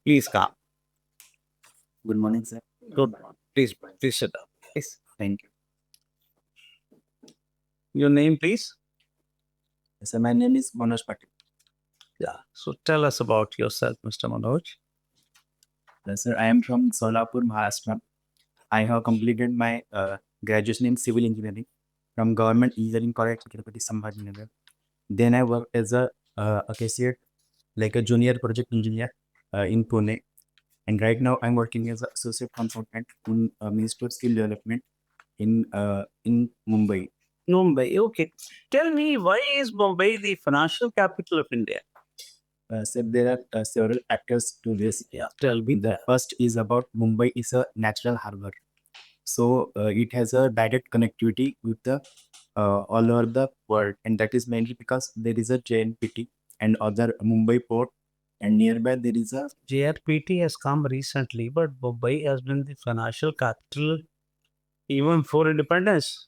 Please come. Good morning, sir. Good. Please sit down. Please. Thank you. Your name, please. Sir, my name is Manoj Patil. Yeah. So tell us about yourself, Mr. Manoj. Sir, I am from Solapur, Maharashtra. I have completed my graduation in civil engineering from Government Engineering College, Chhatrapati Sambhajinagar. Then I worked as a associate, like a junior project engineer in Pune. And right now I'm working as an associate consultant in Ministry of Skill Development in Mumbai. Mumbai. Okay. Tell me, why is Mumbai the financial capital of India? So there are several factors to this. Yeah. Tell me. The first is about Mumbai is a natural harbor. So it has a direct connectivity with the all over the world, and that is mainly because there is a JNPT and other Mumbai port, and nearby there is a JRPT has come recently, but Mumbai has been the financial capital even for independence.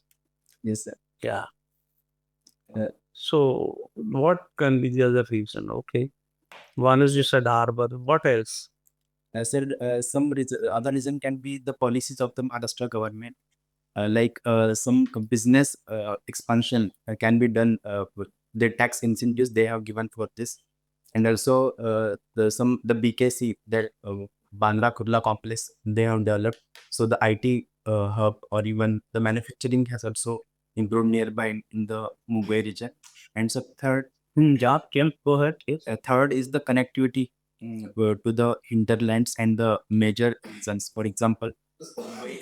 yes, sir. Yeah. Uh, So what can be the other reason? Okay. One is you said harbor. What else? said some other reason can be the policies of the Maharashtra government, like some business expansion can be done with the tax incentives they have given for this, and also the BKC that Bandra Kurla complex they have developed. So the IT hub or even the manufacturing has also improved nearby in the Mumbai region. And so third, Yeah, go ahead. Yes. third is the connectivity to the hinterlands and the major regions. For example,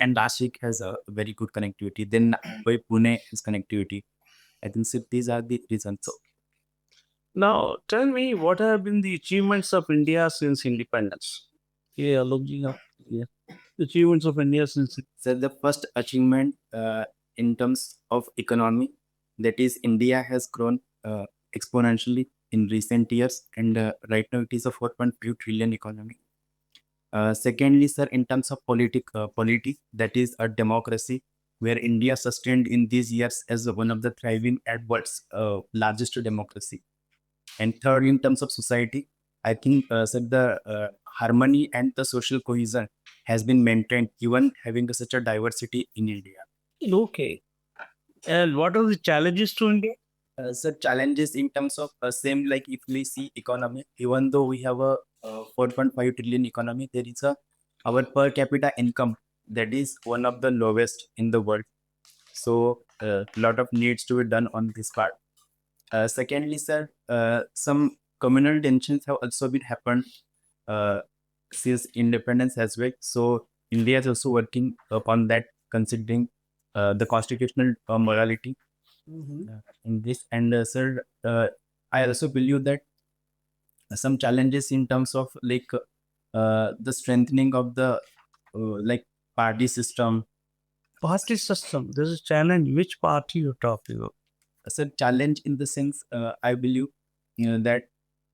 and Nashik has a very good connectivity. Then Mumbai, Pune has connectivity. I think so these are the reasons. So, Now, tell me, what have been the achievements of India since independence? Yeah, looking up. Yeah. Achievements of India since. so the first achievement in terms of economy, that is India has grown exponentially in recent years, and right now it is a 4.5 trillion economy. Secondly, sir, in terms of polity, that is a democracy where India sustained in these years as one of the thriving at world's largest democracy. And third, in terms of society, I think sir, the harmony and the social cohesion has been maintained even having such a diversity in India. Okay. And what are the challenges to India? So challenges in terms of same like if we see economy, even though we have a 4.5 trillion economy, there is a our per capita income that is one of the lowest in the world. So a lot of needs to be done on this part. Secondly, sir, some communal tensions have also been happened uh, since independence as well. So India is also working upon that, considering the constitutional morality in this. And sir, I also believe that some challenges in terms of like the strengthening of the like party system. Party system. This is challenge. Which party you're talking about? So challenge in the sense, I believe that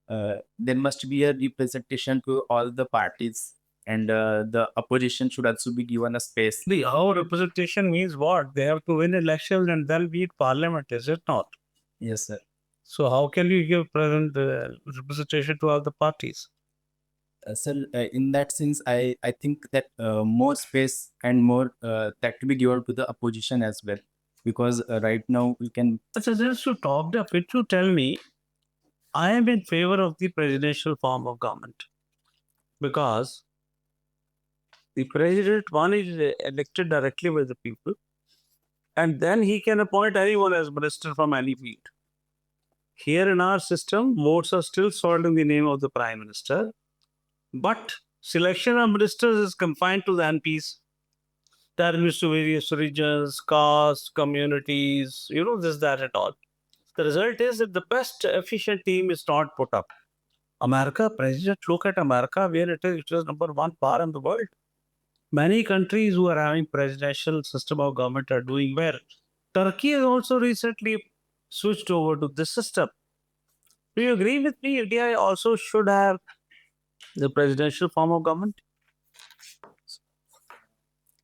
there must be a representation to all the parties, and the opposition should also be given a space. The our representation means what? They have to win elections and then be in parliament, is it not? Yes, sir. So how can you give present representation to all the parties? Sir, in that sense, I think that more space and more that to be given to the opposition as well, because right now we can. So just to talk a bit, to tell me, I am in favor of the presidential form of government because the president, one is elected directly by the people, and then he can appoint anyone as minister from any field. Here in our system, votes are still sold in the name of the prime minister, but selection of ministers is confined to the MPs. That means to various regions, castes, communities, this, that, and all. The result is that the best efficient team is not put up. America, President, look at America, where it is number one power in the world. Many countries who are having presidential system of government are doing well. Turkey has also recently switched over to this system. Do you agree with me? India also should have the presidential form of government.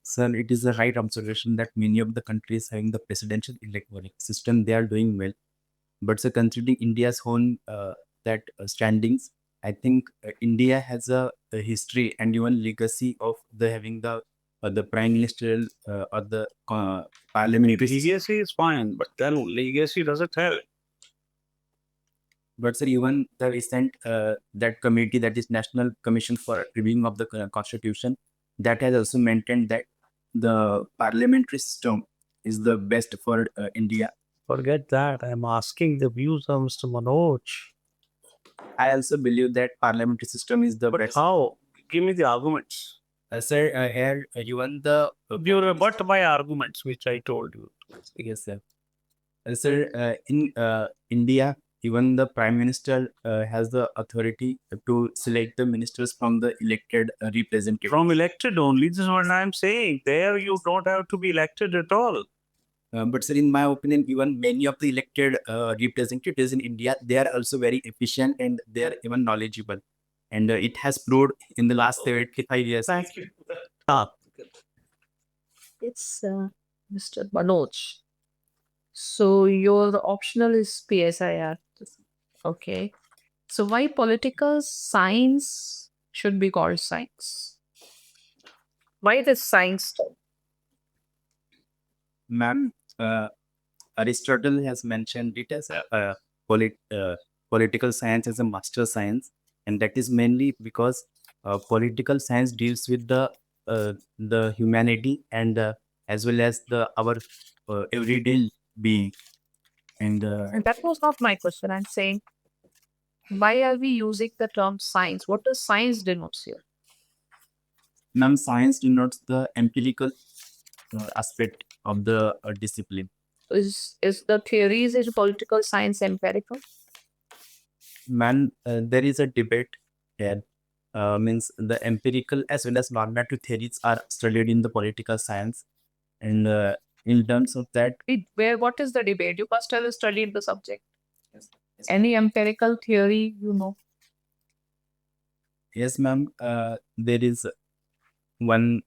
Sir, it is a right observation that many of the countries having the presidential electoral system, they are doing well. But sir, considering India's own that standings, I think India has a history and even legacy of the having the prime ministerial or the parliamentary system. Legacy is fine, but then legacy doesn't help. But sir, even the recent that committee, that is National Commission for Reviewing of the Constitution, that has also maintained that the parliamentary system is the best for India. Forget that. I'm asking the views of Mr. Manoj. I also believe that parliamentary system is the But best. how? Give me the arguments. Sir, here even the You rebut my arguments, which I told you. yes, sir. Sir, in India, even the prime minister has the authority to select the ministers from the elected representatives. From elected only, this is what I'm saying. There you don't have to be elected at all. But sir, in my opinion, even many of the elected representatives in India, they are also very efficient and they are even knowledgeable. And it has proved in the last 75 years. Thank you. Ah, It's Mr. Manoj. So your optional is PSIR. Okay. So why political science should be called science? Why this science term? Ma'am, Aristotle has mentioned it as a political science as a master science, and that is mainly because political science deals with the humanity and as well as the our everyday being. And And that was not my question. I'm saying, why are we using the term science? What does science denotes here? ma'am, science denotes the empirical aspect of the discipline. Is the theories in political science empirical? Man, there is a debate here. Means the empirical as well as normative theories are studied in the political science, and in terms of that, What is the debate? You must have studied the subject. yes, Any empirical theory you know? yes, ma'am, there is one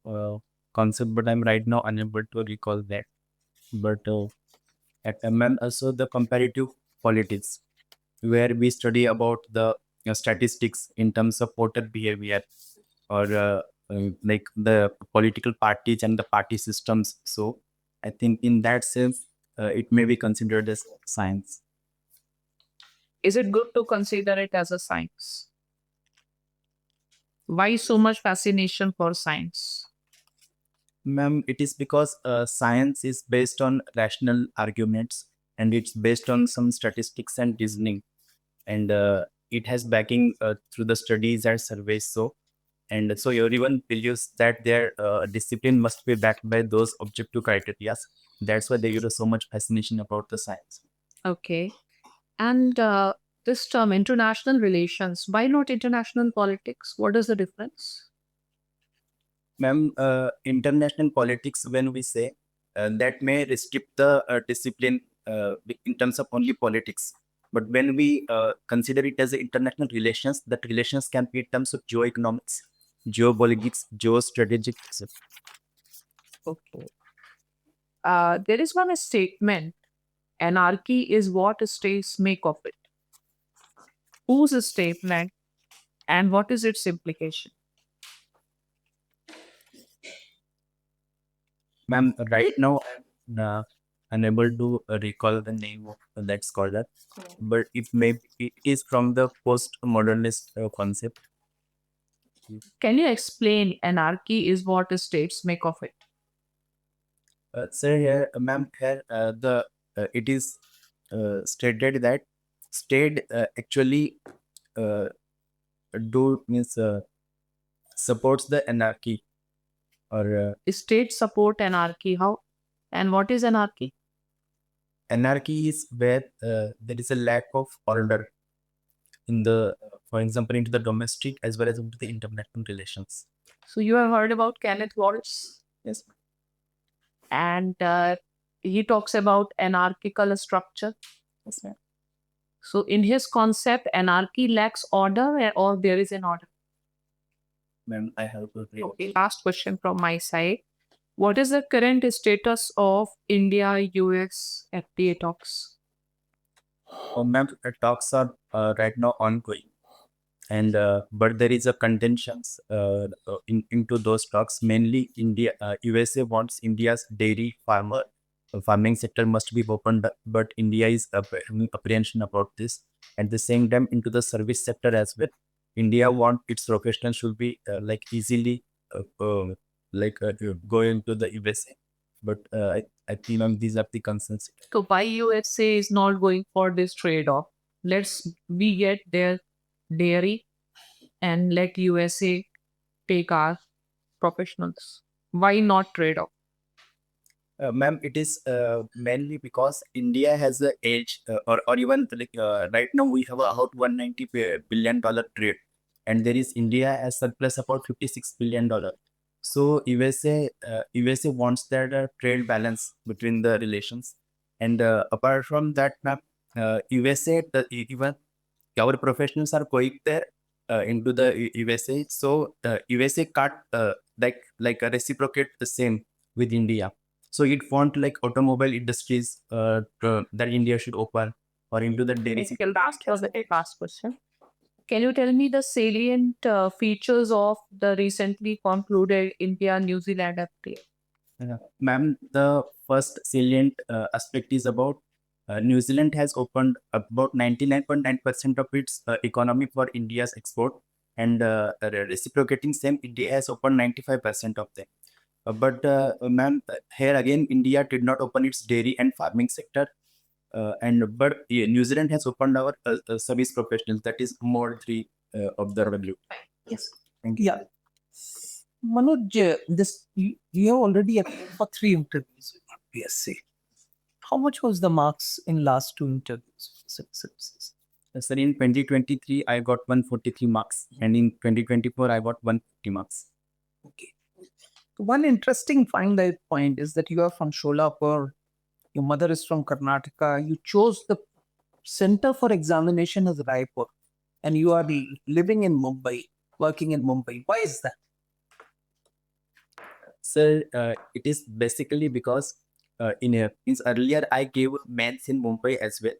concept, but I'm right now unable to recall that. But at ma'am, also the comparative politics, where we study about the statistics in terms of voter behavior or like the political parties and the party systems. So I think in that sense, it may be considered as science. Is it good to consider it as a science? Why so much fascination for science? Ma'am, it is because science is based on rational arguments and it's based on some statistics and reasoning, and it has backing through the studies and surveys. So, and so everyone believes that their discipline must be backed by those objective criteria. That's why there is so much fascination about the science. Okay. And this term, international relations, why not international politics? What is the difference? Ma'am, international politics, when we say that may restrict the discipline in terms of only politics. But when we consider it as international relations, that relations can be in terms of geoeconomics, geopolitics, geostrategic. Okay. There is one statement, anarchy is what states make of it. Whose statement and what is its implication? Ma'am, right now I'm unable to recall the name of that scholar, but it is from the post-modernist concept. Can you explain anarchy is what states make of it? Sir, here, ma'am, here the it is stated that state actually uh, do means supports the anarchy or State support anarchy. How? And what is anarchy? anarchy is where there is a lack of order in the, for example, into the domestic as well as into the international relations. So you have heard about Kenneth Waltz, Yes. and he talks about anarchical structure. Yes, ma'am. So in his concept, anarchy lacks order or there is an order. Ma'am, I have to agree. Okay, last question from my side. What is the current status of India-US FTA talks? Ma'am, talks are right now ongoing. and but there is a contentions into those talks. Mainly, USA wants India's dairy farming sector must be opened, but India is having apprehension about this. At the same time, into the service sector as well, India want its professionals should be like easily going to the USA. But I think these are the concerns. So why USA is not going for this trade-off? Let's we get their dairy and let USA take our professionals. Why not trade-off? Ma'am, it is mainly because India has a edge, or even right now we have about $190 billion trade, and there is India has surplus about $56 billion. So USA wants that trade balance between the relations, and apart from that, ma'am, USA even our professionals are going there into the USA, so USA can't reciprocate the same with India. So it want like automobile industries that India should open, or into the dairy sector. Last question. Can you tell me the salient features of the recently concluded India-New Zealand FTA? Ma'am, the first salient aspect is about New Zealand has opened about 99.9% of its economy for India's export, and reciprocating same, India has opened 95% of them. But ma'am, here again, India did not open its dairy and farming sector, New Zealand has opened our service professionals. That is more three of the value. Yes. Thank you. Yeah. Manoj, you have already applied for 3 interviews with PSC. How much was the marks in last 2 interviews? Sir, in 2023, I got 143 marks, and in 2024, I got 150 marks. Okay. One interesting point is that you are from Sholapur, your mother is from Karnataka. You chose the center for examination as Raipur, and you are living in Mumbai, working in Mumbai. Why is that? Sir, it is basically because means earlier I gave mains in Mumbai as well,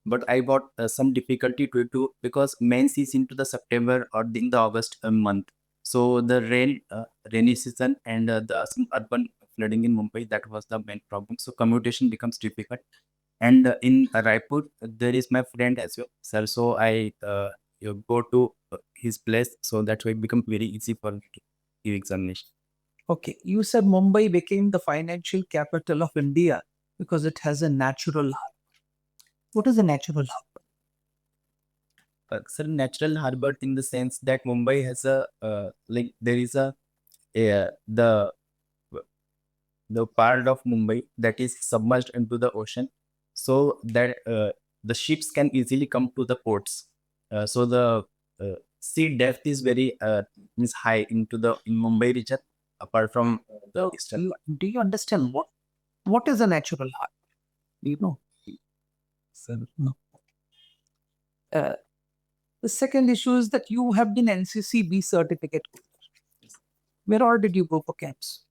but I got some difficulty to do because mains is into the September or in the August month. So the rainy season and some urban flooding in Mumbai, that was the main problem. So commutation becomes difficult. And in Raipur, there is my friend as well, sir. So I go to his place, so that way it become very easy for me to give examination. Okay, you said Mumbai became the financial capital of India because it has a natural harbor. What is a natural harbor? Sir, natural harbor in the sense that Mumbai has a there is a the part of Mumbai that is submerged into the ocean, so that the ships can easily come to the ports. So the sea depth is very is high into the in Mumbai region, apart from the eastern. Do you understand what is a natural harbor? Do you know? Sir, No. The second issue is that you have been NCC B certificate holder. Where all did you go for camps?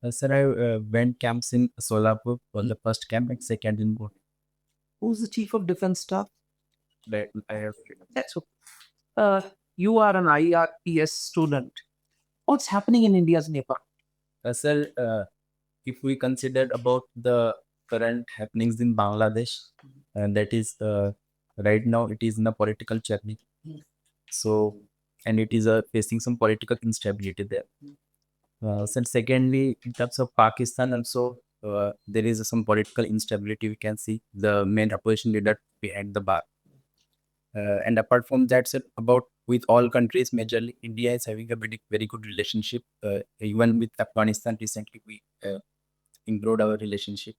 sir, I went camps in Solapur for the first camp and second in Goa. Who's the chief of defense staff? That I have. That's okay. You are an IRPS student. What's happening in India's Nepal? Sir, if we consider about the current happenings in Bangladesh, and that is right now it is in a political journey. So, and it is facing some political instability there. So secondly, in terms of Pakistan also, there is some political instability. We can see the main opposition leader behind the bar. And apart from that, sir, about with all countries, majorly India is having a very good relationship. Even with Afghanistan, recently we improved our relationship.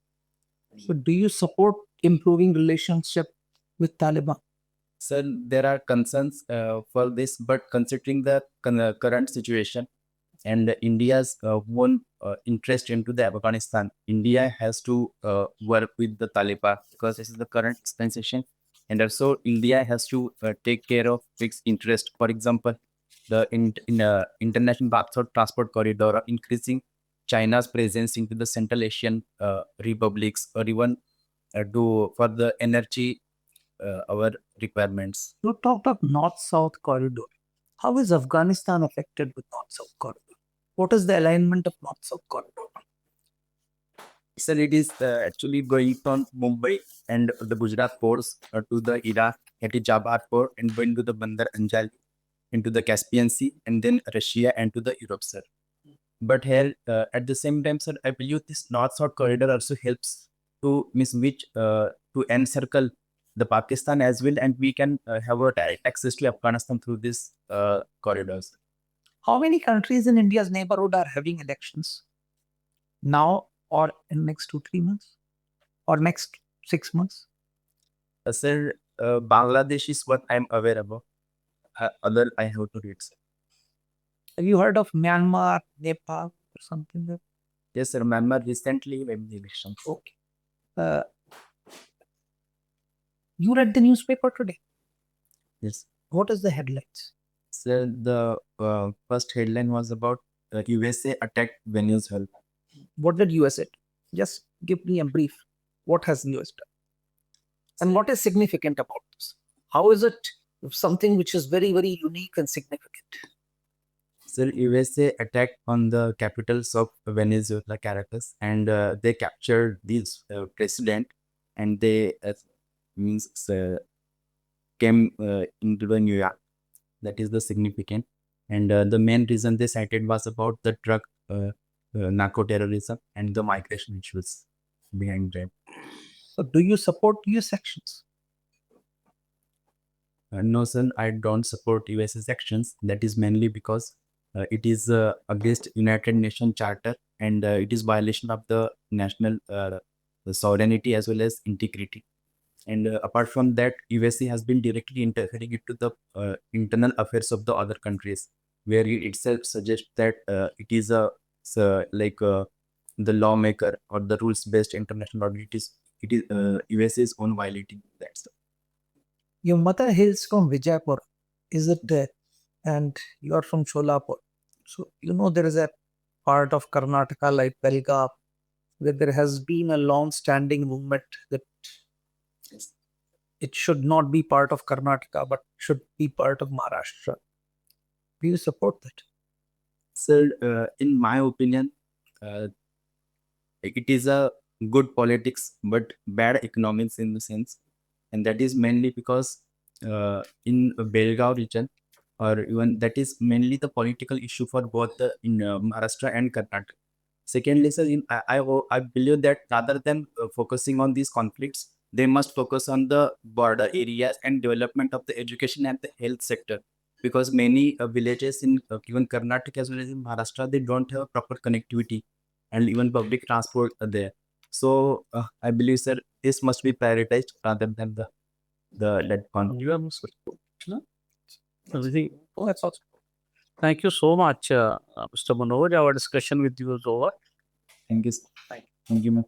So, do you support improving relationship with Taliban? Sir, there are concerns for this, but considering the current situation and India's own interest into the Afghanistan, India has to work with the Taliban because this is the current situation, and also India has to take care of its interest. For example, the international transport corridor, or increasing China's presence into the Central Asian republics, or even for the energy our requirements. You talked of North-South corridor. How is Afghanistan affected with North-South corridor? What is the alignment of North-South corridor? Sir, it is actually going from Mumbai and the Gujarat ports to the Iraq, at Jabhat port, and going to the Bandar Anjali, into the Caspian Sea, and then Russia and to the Europe, sir. But here, at the same time, sir, I believe this North-South corridor also helps to to encircle the Pakistan as well, and we can have a direct access to Afghanistan through this corridors. How many countries in India's neighborhood are having elections now or in next 2-3 months or next 6 months? Sir, Bangladesh is what I'm aware about. Other I have to read, sir. Have you heard of Myanmar, Nepal, or something like Yes, sir. Myanmar recently won the elections. that? Okay. Uh, you read the newspaper today. Yes. What is the headlines? Sir, the first headline was about USA attacked Venezuela. What did US do? Just give me a brief. What has US done? And what is significant about this? How is it something which is very, very unique and significant? Sir, USA attacked on the capitals of Venezuela, Caracas, and they captured this president, and they came into the New York. That is the significant. And the main reason they cited was about the drug narco terrorism and the migration issues behind that. So, do you support US actions? No, sir, I don't support US's actions. That is mainly because it is against United Nations Charter, and it is violation of the national the sovereignty as well as integrity. And apart from that, USA has been directly interfering into the internal affairs of the other countries, where it itself suggests that it is the lawmaker or the rules-based international order. It is USA is own violating that stuff. Your mother hails from Vijaypur, is it? And you are from Sholapur. So, there is a part of Karnataka like Belgaum, where there has been a long-standing movement that it should not be part of Karnataka, but should be part of Maharashtra. Do you support that? Sir, in my opinion, it is a good politics but bad economics in the sense, and that is mainly because in Belgaum region, or even that is mainly the political issue for both in Maharashtra and Karnataka. Secondly, sir, I believe that rather than focusing on these conflicts, they must focus on the border areas and development of the education and the health sector, because many villages in even Karnataka as well as in Maharashtra, they don't have proper connectivity and even public transport are there. So I believe, sir, this must be prioritized rather than the lead conflict. You are no? Everything. Oh, that's awesome. Thank you so much, Mr. Manoj. Our discussion with you is over. Thank you. Thank you, ma'am.